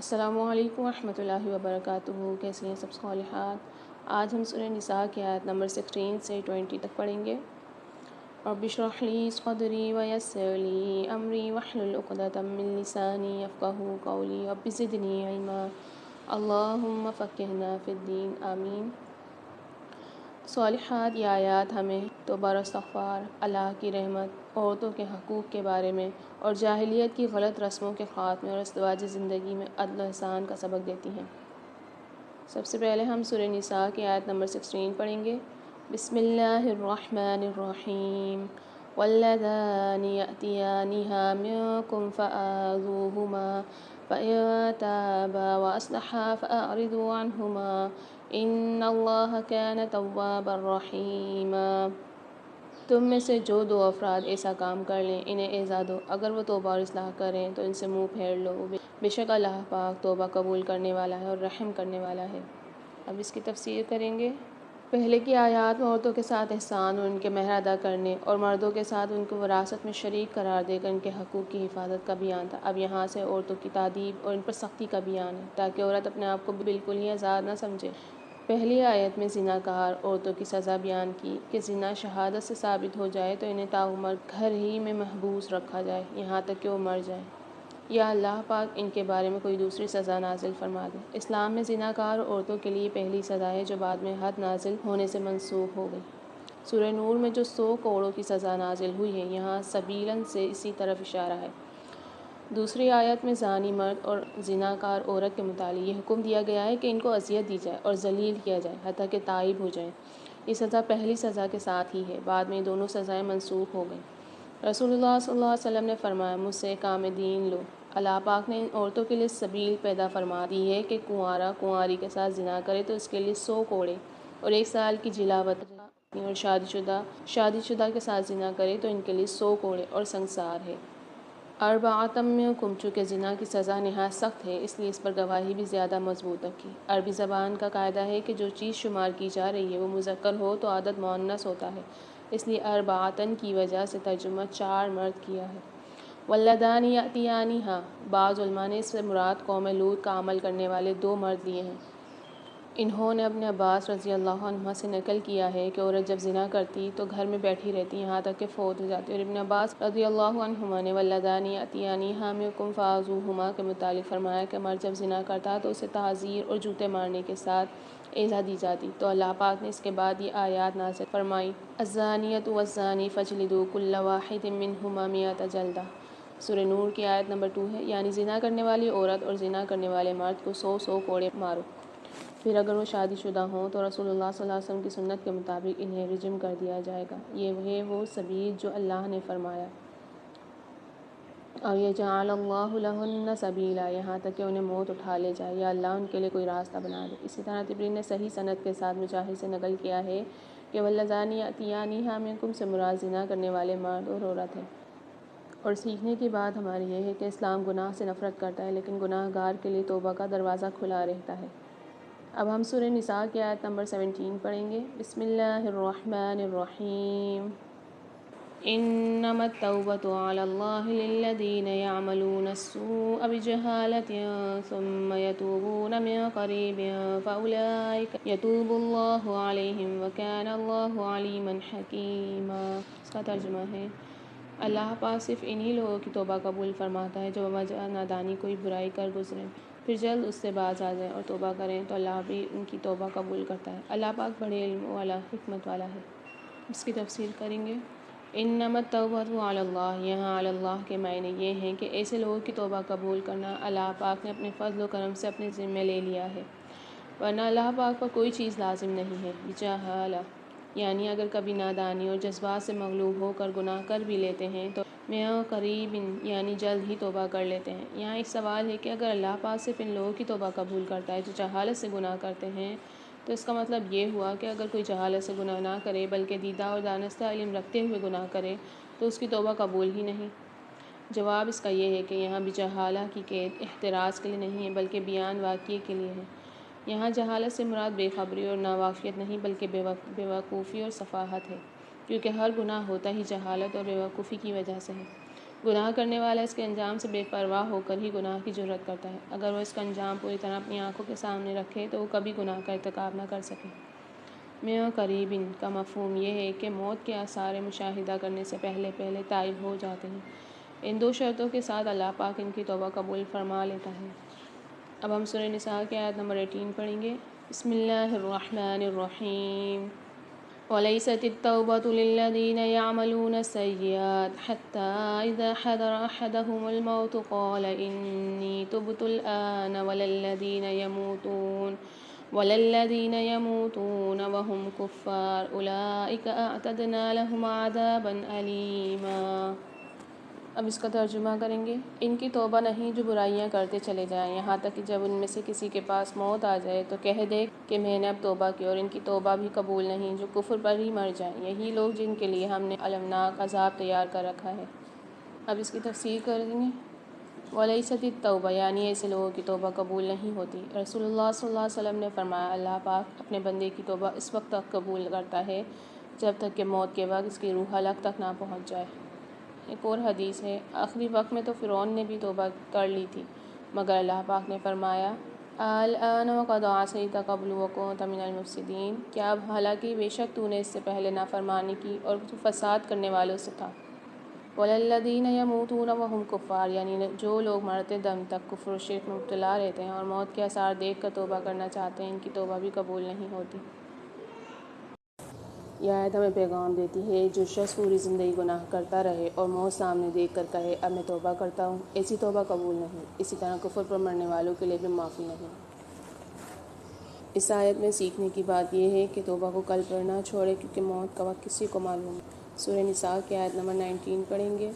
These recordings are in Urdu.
السلام علیکم ورحمۃ اللہ وبرکاتہ۔ کیسے ہیں سب صالحات؟ آج ہم سورہ نساء کی آیت نمبر 16 سے 20 تک پڑھیں گے۔ رب اشرح لی صدری ویسر لی امری واحلل عقدۃ من لسانی یفقہوا قولی رب زدنی علما اللہم فقہنا فی الدین آمین۔ صالحات یہ آیات ہمیں توبہ و استغفار، اللہ کی رحمت، عورتوں کے حقوق کے بارے میں اور جاہلیت کی غلط رسموں کے خاتمے اور ازدواجی زندگی میں عدل و احسان کا سبق دیتی ہیں۔ سب سے پہلے ہم سورہ نساء کی آیت نمبر 16 پڑھیں گے۔ بسم اللہ الرحمن الرحیم واللذان یأتیانها منکم فآذوہما فإن تابا وأصلحا فأعرضوا عنہما ان اللہ کان توابا رحیما۔ تم میں سے جو دو افراد ایسا کام کر لیں انہیں ایذا دو، اگر وہ توبہ اور اصلاح کریں تو ان سے منہ پھیر لو، بے شک اللہ پاک توبہ قبول کرنے والا ہے اور رحم کرنے والا ہے۔ اب اس کی تفسیر کریں گے۔ پہلے کی آیات میں عورتوں کے ساتھ احسان اور ان کے مہر ادا کرنے اور مردوں کے ساتھ ان کو وراثت میں شریک قرار دے کر ان کے حقوق کی حفاظت کا بیان تھا۔ اب یہاں سے عورتوں کی تادیب اور ان پر سختی کا بیان ہے تاکہ عورت اپنے آپ کو بالکل ہی آزاد نہ سمجھے۔ پہلی آیت میں زنا کار عورتوں کی سزا بیان کی کہ زنا شہادت سے ثابت ہو جائے تو انہیں تاعمر گھر ہی میں محبوس رکھا جائے یہاں تک کہ وہ مر جائیں، یا اللہ پاک ان کے بارے میں کوئی دوسری سزا نازل فرما دے۔ اسلام میں زنا کار عورتوں کے لیے پہلی سزا ہے جو بعد میں حد نازل ہونے سے منسوخ ہو گئی۔ سورہ نور میں جو 100 کوڑوں کی سزا نازل ہوئی ہے یہاں سبیلاً سے اسی طرف اشارہ ہے۔ دوسری آیت میں زانی مرد اور زنا کار عورت کے متعلق یہ حکم دیا گیا ہے کہ ان کو اذیت دی جائے اور ذلیل کیا جائے حتیٰ کہ تائب ہو جائیں۔ یہ سزا پہلی سزا کے ساتھ ہی ہے، بعد میں یہ دونوں سزائیں منسوخ ہو گئیں۔ رسول اللہ صلی اللہ علیہ وسلم نے فرمایا، مجھ سے کام دین لو۔ اللہ پاک نے ان عورتوں کے لیے سبیل پیدا فرما دی ہے کہ کنوارا کنواری کے ساتھ زنا کرے تو اس کے لیے 100 کوڑے اور 1 سال کی جلاوطنی، اور شادی شدہ کے ساتھ زنا کرے تو ان کے لیے 100 کوڑے اور سنگسار ہے۔ اربعۃ منکم، چونکہ زنا کی سزا نہایت سخت ہے اس لیے اس پر گواہی بھی زیادہ مضبوط رکھی۔ عربی زبان کا قاعدہ ہے کہ جو چیز شمار کی جا رہی ہے وہ مذکر ہو تو عدد مؤنث ہوتا ہے، اس لیے اربعۃ کی وجہ سے ترجمہ 4 مرد کیا ہے۔ واللذان یأتیانها، بعض علماء نے اس سے مراد قوم لوط کا عمل کرنے والے 2 مرد لیے ہیں۔ انہوں نے اپنے عباس رضی اللہ عنہ سے نقل کیا ہے کہ عورت جب زنا کرتی تو گھر میں بیٹھی رہتی یہاں تک کہ فوت ہو جاتی، اور ابن عباس رضی اللہ عنہما نے واللذان یأتیانها منکم فآذوہما کے متعلق فرمایا کہ مرد جب زنا کرتا تو اسے تعزیر اور جوتے مارنے کے ساتھ ایذا دی جاتی۔ تو اللہ پاک نے اس کے بعد یہ آیات نازل فرمائیں، الزانیۃ والزانی فاجلدوا کل واحد منہما 100 جلدہ۔ سورہ نور کی آیت نمبر 2 ہے، یعنی زنا کرنے والی عورت اور زنا کرنے والے مرد کو 100 کوڑے مارو۔ پھر اگر وہ شادی شدہ ہوں تو رسول اللہ صلی اللہ علیہ وسلم کی سنت کے مطابق انہیں رجم کر دیا جائے گا۔ یہ ہے وہ سبیل جو اللہ نے فرمایا، اور یجعل اللہ لہن سبیلا، یہاں تک کہ انہیں موت اٹھا لے جائے یا اللہ ان کے لیے کوئی راستہ بنا دے۔ اسی طرح طبری نے صحیح سند کے ساتھ مجاہد سے نقل کیا ہے کہ واللذان یأتیانها منکم سے مراد زنا کرنے والے مرد اور عورت ہیں۔ اور سیکھنے کی بات ہماری یہ ہے کہ اسلام گناہ سے نفرت کرتا ہے لیکن گناہ گار کے لیے توبہ کا دروازہ کھلا رہتا ہے۔ اب ہم سورہ نساء کی آیت نمبر 17 پڑھیں گے۔ بسم اللہ الرحمن الرحیم انما التوبۃ علی اللہ للذین یعملون السوء بجہالة ثم یتوبون من قریب فاولئک یتوب اللہ علیہم وکان اللہ علیما حکیما۔ اس کا ترجمہ ہے، اللہ پاک صرف انہی لوگوں کی توبہ قبول فرماتا ہے جو بوجہ نادانی کوئی برائی کر گزریں پھر جلد اس سے باز آ جائیں اور توبہ کریں تو اللہ بھی ان کی توبہ قبول کرتا ہے۔ اللہ پاک بڑے علم والا، حکمت والا ہے۔ اس کی تفسیر کریں گے۔ انما التوبۃ علی اللہ، یہاں علی اللہ کے معنی یہ ہیں کہ ایسے لوگوں کی توبہ قبول کرنا اللہ پاک نے اپنے فضل و کرم سے اپنے ذمہ لے لیا ہے، ورنہ اللہ پاک پر کوئی چیز لازم نہیں ہے۔ بجہالہ یعنی اگر کبھی نادانی اور جذبات سے مغلوب ہو کر گناہ کر بھی لیتے ہیں تو من قریب یعنی جلد ہی توبہ کر لیتے ہیں۔ یہاں ایک سوال ہے کہ اگر اللہ پاک صرف ان لوگوں کی توبہ قبول کرتا ہے جو جہالت سے گناہ کرتے ہیں تو اس کا مطلب یہ ہوا کہ اگر کوئی جہالت سے گناہ نہ کرے بلکہ دیدہ اور دانستہ علم رکھتے ہوئے گناہ کرے تو اس کی توبہ قبول ہی نہیں؟ جواب اس کا یہ ہے کہ یہاں بجہالہ کی قید احتراز کے لیے نہیں ہے بلکہ بیان واقعے کے لیے ہے۔ یہاں جہالت سے مراد بے خبری اور ناواقفیت نہیں بلکہ بے وقوفی اور سفاہت ہے، کیونکہ ہر گناہ ہوتا ہی جہالت اور بے وقوفی کی وجہ سے ہے۔ گناہ کرنے والا اس کے انجام سے بے پرواہ ہو کر ہی گناہ کی جرات کرتا ہے۔ اگر وہ اس کا انجام پوری طرح اپنی آنکھوں کے سامنے رکھے تو وہ کبھی گناہ کا ارتکاب نہ کر سکے۔ میں قریب کا مفہوم یہ ہے کہ موت کے آثار مشاہدہ کرنے سے پہلے تائب ہو جاتے ہیں۔ ان دو شرطوں کے ساتھ اللہ پاک ان کی توبہ قبول فرما لیتا ہے۔ اب ہم سورہ نساء کی آیت نمبر 18 پڑھیں گے۔ بسم اللہ الرحمن الرحیم۔ وَلَيْسَتِ التَّوْبَةُ لِلَّذِينَ يَعْمَلُونَ السَّيِّئَاتِ حَتَّىٰ إِذَا حَضَرَ أَحَدَهُمُ الْمَوْتُ قَالَ إِنِّي تُبْتُ الْآنَ وَلَا الَّذِينَ يَمُوتُونَ وَهُمْ كُفَّارٌ أُولَٰئِكَ أَعْتَدْنَا لَهُمْ عَذَابًا أَلِيمًا۔ اب اس کا ترجمہ کریں گے۔ ان کی توبہ نہیں جو برائیاں کرتے چلے جائیں، یہاں تک کہ جب ان میں سے کسی کے پاس موت آ جائے تو کہہ دے کہ میں نے اب توبہ کی، اور ان کی توبہ بھی قبول نہیں جو کفر پر ہی مر جائیں، یہی لوگ جن کے لیے ہم نے المناک عذاب تیار کر رکھا ہے۔ اب اس کی تفسیر کریں گے۔ وَلَيْسَتِ التَّوْبَةُ یعنی ایسے لوگوں کی توبہ قبول نہیں ہوتی۔ رسول اللہ صلی اللہ علیہ وسلم نے فرمایا، اللہ پاک اپنے بندے کی توبہ اس وقت تک قبول کرتا ہے جب تک کہ موت کے وقت اس کی روح حلق تک نہ پہنچ جائے۔ ایک اور حدیث ہے، آخری وقت میں تو فرعون نے بھی توبہ کر لی تھی، مگر اللہ پاک نے فرمایا الآن وقد عصیت قبل وکنت من المفسدین، کیا اب حالانکہ بے شک تو نے اس سے پہلے نافرمانی کی اور تو فساد کرنے والوں سے تھا۔ وَلَلَّذِينَ يَمُوتُونَ وَهُمْ كُفَّارٌ یعنی جو لوگ مرتے دم تک کفر و شرک میں مبتلا رہتے ہیں اور موت کے آثار دیکھ کر توبہ کرنا چاہتے ہیں، ان کی توبہ بھی قبول نہیں ہوتی۔ یہ آیت ہمیں پیغام دیتی ہے، جو شخص پوری زندگی گناہ کرتا رہے اور موت سامنے دیکھ کر کہے اب میں توبہ کرتا ہوں، ایسی توبہ قبول نہیں۔ اسی طرح کفر پر مرنے والوں کے لیے بھی معافی نہیں۔ اس آیت میں سیکھنے کی بات یہ ہے کہ توبہ کو کل پر نہ چھوڑے، کیونکہ موت کا وقت کسی کو معلوم ہے۔ سورہ نساء کی آیت نمبر 19 پڑھیں گے۔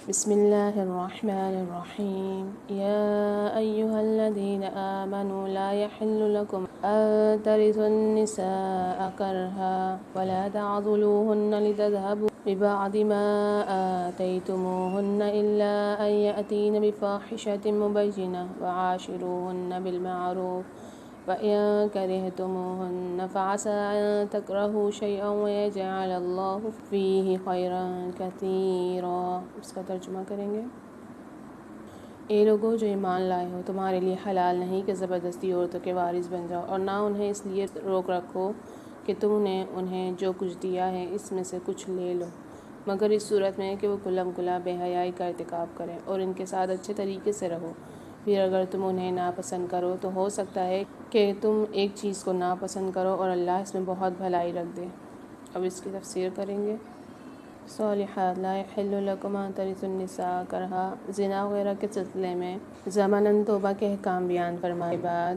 بسم اللہ الرحمن الرحیم۔ یا ایہا الذین آمنوا لا یحل لکم ان ترثوا النساء کرہا ولا تعضلوہن لتذہبوا ببعض ما آتیتموہن الا ان یأتین بفاحشۃ مبینہ وعاشروہن بالمعروف وَإِن كَرِهْتُمُوهُنَّ فَعَسَىٰ أَن تَكْرَهُوا شَيْئًا وَيَجْعَلَ اللَّهُ فِيهِ خَيْرًا كَثِيرًا۔ اس کا ترجمہ کریں گے۔ اے لوگو جو ایمان لائے ہو، تمہارے لیے حلال نہیں کہ زبردستی عورتوں کے وارث بن جاؤ، اور نہ انہیں اس لیے روک رکھو کہ تم نے انہیں جو کچھ دیا ہے اس میں سے کچھ لے لو، مگر اس صورت میں کہ وہ کھلم کھلا بے حیائی کا ارتکاب کریں، اور ان کے ساتھ اچھے طریقے سے رہو۔ پھر اگر تم انہیں ناپسند کرو تو ہو سکتا ہے کہ تم ایک چیز کو ناپسند کرو اور اللہ اس میں بہت بھلائی رکھ دے۔ اب اس کی تفسیر کریں گے۔ صالحات لا یحل لکم ان ترثوا النساء کرہا، زنا وغیرہ کے سلسلے میں ضمناً توبہ کے احکام بیان فرمائے کے بعد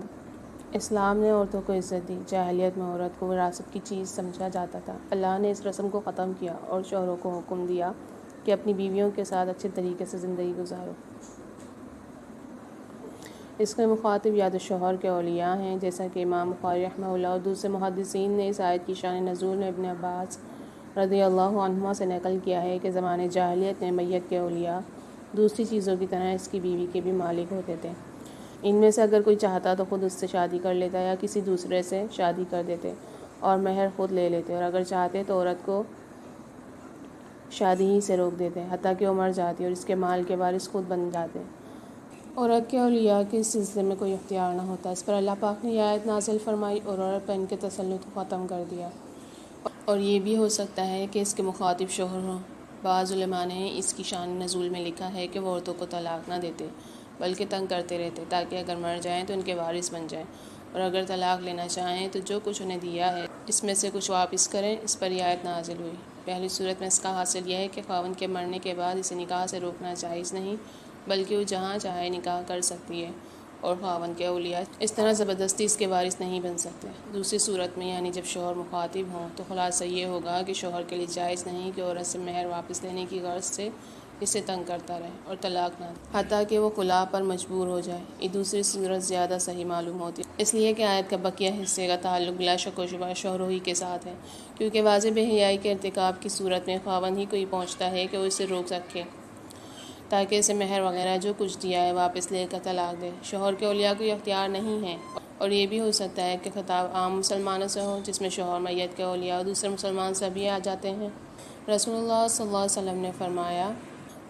اسلام نے عورتوں کو عزت دی۔ جاہلیت میں عورت کو وراثت کی چیز سمجھا جاتا تھا۔ اللہ نے اس رسم کو ختم کیا اور شوہروں کو حکم دیا کہ اپنی بیویوں کے ساتھ اچھے طریقے سے زندگی گزارو۔ اس کے مخاطب یا تو شوہر کے اولیاء ہیں، جیسا کہ امام بخاری رحمہ اللہ اور دوسرے محدثین نے اس آیت کی شان نزول میں ابن عباس رضی اللہ عنہما سے نقل کیا ہے کہ زمانے جاہلیت میں میت کے اولیاء دوسری چیزوں کی طرح اس کی بیوی کے بھی مالک ہوتے تھے۔ ان میں سے اگر کوئی چاہتا تو خود اس سے شادی کر لیتا یا کسی دوسرے سے شادی کر دیتے اور مہر خود لے لیتے، اور اگر چاہتے تو عورت کو شادی ہی سے روک دیتے حتیٰ کہ وہ مر جاتی اور اس کے مال کے وارث خود بن جاتے۔ عورت کے اولیاء کے اس سلسلے میں کوئی اختیار نہ ہوتا۔ اس پر اللہ پاک نے یہ آیت نازل فرمائی اور عورت پر ان کے تسلط کو ختم کر دیا۔ اور یہ بھی ہو سکتا ہے کہ اس کے مخاطب شوہر ہوں۔ بعض علماء نے اس کی شان نزول میں لکھا ہے کہ وہ عورتوں کو طلاق نہ دیتے بلکہ تنگ کرتے رہتے تاکہ اگر مر جائیں تو ان کے وارث بن جائیں، اور اگر طلاق لینا چاہیں تو جو کچھ انہیں دیا ہے اس میں سے کچھ واپس کریں۔ اس پر یہ آیت نازل ہوئی۔ پہلی صورت میں اس کا حاصل یہ ہے کہ خاوند کے مرنے کے بعد اسے نکاح سے روکنا جائز نہیں، بلکہ وہ جہاں چاہے نکاح کر سکتی ہے، اور خاوند کے اولیاء اس طرح زبردستی اس کے وارث نہیں بن سکتے۔ دوسری صورت میں یعنی جب شوہر مخاطب ہوں تو خلاصہ یہ ہوگا کہ شوہر کے لیے جائز نہیں کہ عورت سے مہر واپس لینے کی غرض سے اسے تنگ کرتا رہے اور طلاق نہ دے حتیٰ کہ وہ خلا پر مجبور ہو جائے۔ یہ دوسری صورت زیادہ صحیح معلوم ہوتی ہے، اس لیے کہ آیت کا بقیہ حصے کا تعلق بلا شک و شبہ شوہروں ہی کے ساتھ ہے، کیونکہ واضح بے حیائی کے ارتکاب کی صورت میں خاوند ہی کوئی پہنچتا ہے کہ وہ اسے روک سکے تاکہ اسے مہر وغیرہ جو کچھ دیا ہے واپس لے کر طلاق دے۔ شوہر کے اولیاء کو اختیار نہیں ہے، اور یہ بھی ہو سکتا ہے کہ خطاب عام مسلمانوں سے ہو جس میں شوہر میت کے اولیاء اور دوسرے مسلمان سبھی آ جاتے ہیں۔ رسول اللہ صلی اللہ علیہ وسلم نے فرمایا،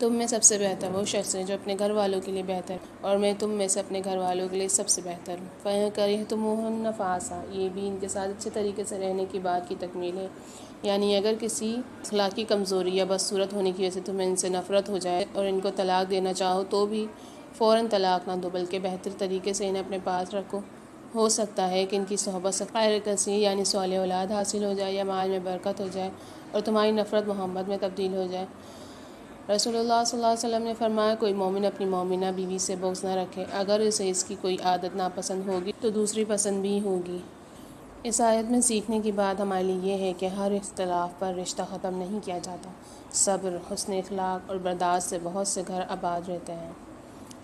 تم میں سب سے بہتر وہ شخص ہے جو اپنے گھر والوں کے لیے بہتر، اور میں تم میں سے اپنے گھر والوں کے لیے سب سے بہتر ہوں۔ فَإِن كَرِهْتُمُوهُنَّ فَعَسَىٰ، یہ بھی ان کے ساتھ اچھے طریقے سے رہنے کی بات کی تکمیل ہے، یعنی اگر کسی اخلاقی کمزوری یا بدصورت ہونے کی وجہ سے تمہیں ان سے نفرت ہو جائے اور ان کو طلاق دینا چاہو تو بھی فوراً طلاق نہ دو، بلکہ بہتر طریقے سے انہیں اپنے پاس رکھو۔ ہو سکتا ہے کہ ان کی صحبت سے خیر کثیر یعنی صالح اولاد حاصل ہو جائے یا مال میں برکت ہو جائے اور تمہاری نفرت محبت میں تبدیل ہو جائے۔ رسول اللہ صلی اللہ علیہ وسلم نے فرمایا، کوئی مومن اپنی مومنہ بیوی سے بغض نہ رکھے، اگر اسے اس کی کوئی عادت ناپسند ہوگی تو دوسری پسند بھی ہوگی۔ اس آیت میں سیکھنے کی بات ہمارے لیے یہ ہے کہ ہر اختلاف پر رشتہ ختم نہیں کیا جاتا، صبر، حسن اخلاق اور برداشت سے بہت سے گھر آباد رہتے ہیں۔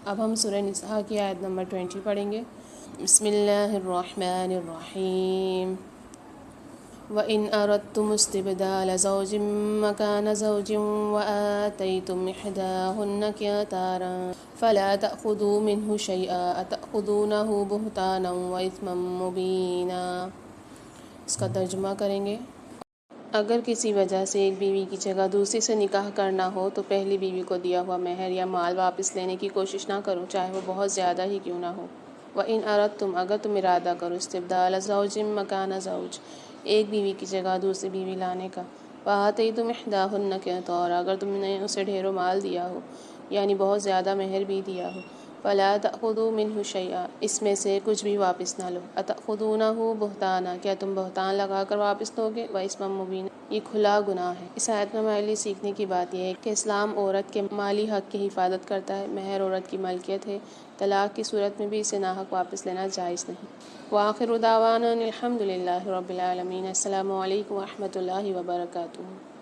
اب ہم سورہ نساء کی آیت نمبر 20 پڑھیں گے۔ بسم اللہ الرحمن الرحیم۔ وَإِنْ أَرَدْتُمُ اسْتِبْدَالَ زَوْجٍ مَّكَانَ زَوْجٍ وَآتَيْتُمْ إِحْدَاهُنَّ قِنطَارًا فَلَا تَأْخُذُوا مِنْهُ شَيْئًا أَتَأْخُذُونَهُ بُهْتَانًا وَإِثْمًا مُّبِينًا۔ اس کا ترجمہ کریں گے۔ اگر کسی وجہ سے ایک بیوی کی جگہ دوسری سے نکاح کرنا ہو تو پہلی بیوی کو دیا ہوا مہر یا مال واپس لینے کی کوشش نہ کرو، چاہے وہ بہت زیادہ ہی کیوں نہ ہو۔ وَإِنْ أَرَدْتُمْ، اگر تم ارادہ کرو استبدال زوج مکان زوج، ایک بیوی کی جگہ دوسری بیوی لانے کا، وآتیتم إحداهن قنطارا، اگر تم نے اسے ڈھیروں مال دیا ہو یعنی بہت زیادہ مہر بھی دیا ہو، فلا تأخذوا منہ شیئا، اس میں سے کچھ بھی واپس نہ لو، اتأخذونہ بہتانا، کیا تم بہتان لگا کر واپس لوگے، واسما مبینا، یہ کھلا گناہ ہے۔ اس آیت میں ہمارے لیے سیکھنے کی بات یہ ہے کہ اسلام عورت کے مالی حق کی حفاظت کرتا ہے، مہر عورت کی ملکیت ہے، طلاق کی صورت میں بھی اسے ناحق واپس لینا جائز نہیں۔ وآخر دعوانا الحمد للہ رب العالمین۔ السلام علیکم ورحمۃ اللہ وبرکاتہ۔